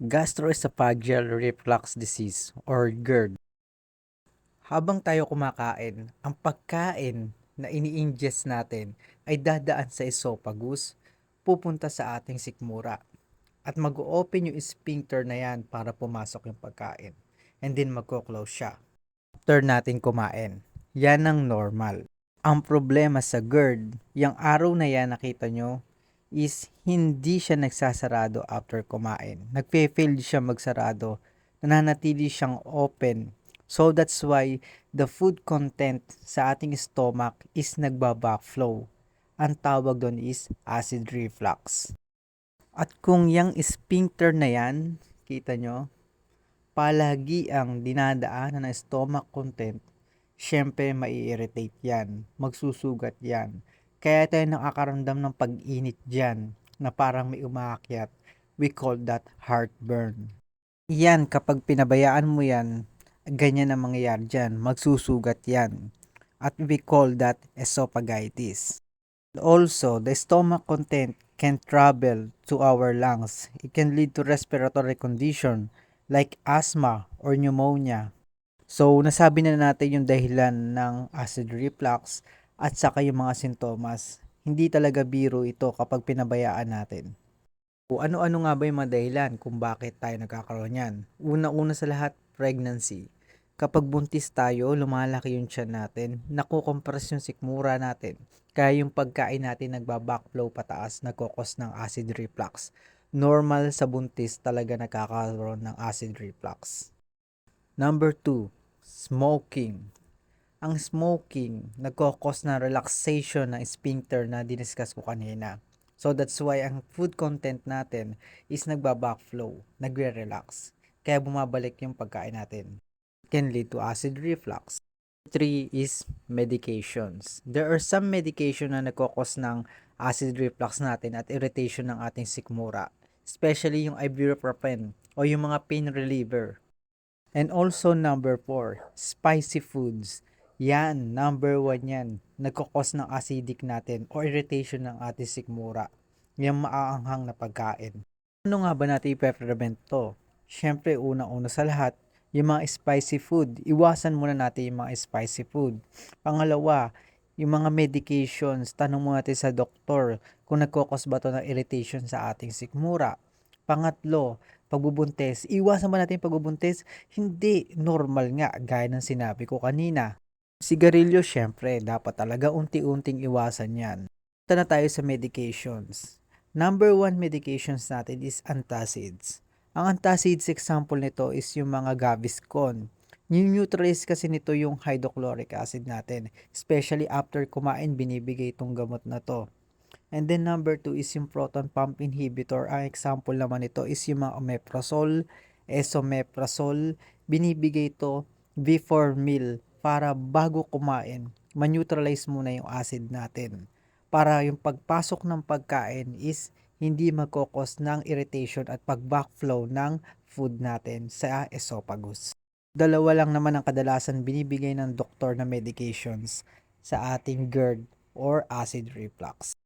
Gastroesophageal reflux disease or GERD. Habang tayo kumakain, ang pagkain na ini-ingest natin ay dadaan sa esophagus, pupunta sa ating sikmura, at mag-open yung sphincter na yan para pumasok yung pagkain. And then magko-close siya. After natin kumain, yan ang normal. Ang problema sa GERD, yung araw na yan nakita nyo, is hindi siya nagsasarado after kumain. Nagfe-fail siya magsarado, nananatili siyang open. So that's why the food content sa ating stomach is nagba-backflow. Ang tawag doon is acid reflux. At kung yung sphincter na yan, kita nyo, palagi ang dinadaanan ng stomach content, syempre mai-irritate yan, magsusugat yan. Kaya tayo nakakaramdam ng pag-init dyan na parang may umaakyat. We call that heartburn. Yan, kapag pinabayaan mo yan, ganyan ang mangyayari dyan, magsusugat yan. At we call that esophagitis. Also, the stomach content can travel to our lungs. It can lead to respiratory condition like asthma or pneumonia. So, nasabi na natin yung dahilan ng acid reflux at saka yung mga sintomas. Hindi talaga biro ito kapag pinabayaan natin. O ano-ano nga ba yung mga dahilan kung bakit tayo nagkakaroon yan? Una-una sa lahat, pregnancy. Kapag buntis tayo, lumalaki yung tiyan natin, nakukompress yung sikmura natin. Kaya yung pagkain natin nagba-backflow pataas, nagkokos ng acid reflux. Normal sa buntis talaga nagkakaroon ng acid reflux. Number 2, smoking. Ang smoking, nagkokos ng relaxation ng sphincter na diniscuss ko kanina. So that's why ang food content natin is nagba-backflow, nagre-relax. Kaya bumabalik yung pagkain natin. Can lead to acid reflux. 3 is medications. There are some medication na nagkokos ng acid reflux natin at irritation ng ating sikmura. Especially yung ibuprofen o yung mga pain reliever. And also number 4, spicy foods. Yan, number 1 yan. Nagkokos ng acidic natin o irritation ng ating sikmura. Yung maaanghang na pagkain. Ano nga ba natin i-prevent to? Siyempre, una-una sa lahat, yung mga spicy food. Iwasan muna natin yung mga spicy food. Pangalawa, yung mga medications. Tanong mo natin sa doktor kung nagkokos ba to ng irritation sa ating sikmura. Pangatlo, pagbubuntis. Iwasan ba natin pagbubuntis? Hindi, normal nga, gaya ng sinabi ko kanina. Sigarilyo, syempre, dapat talaga unti-unting iwasan yan. Punta na tayo sa medications. Number 1 medications natin is antacids. Ang antacids example nito is yung mga Gaviscon. Neutralize kasi nito yung hydrochloric acid natin. Especially after kumain, binibigay itong gamot na to. And then number 2 is yung proton pump inhibitor. Ang example naman nito is yung mga omeprazole, esomeprazole. Binibigay ito before meal para bago kumain, ma-neutralize muna yung acid natin. Para yung pagpasok ng pagkain is hindi magkokos ng irritation at pag-backflow ng food natin sa esophagus. Dalawa lang naman ang kadalasan binibigay ng doktor na medications sa ating GERD or acid reflux.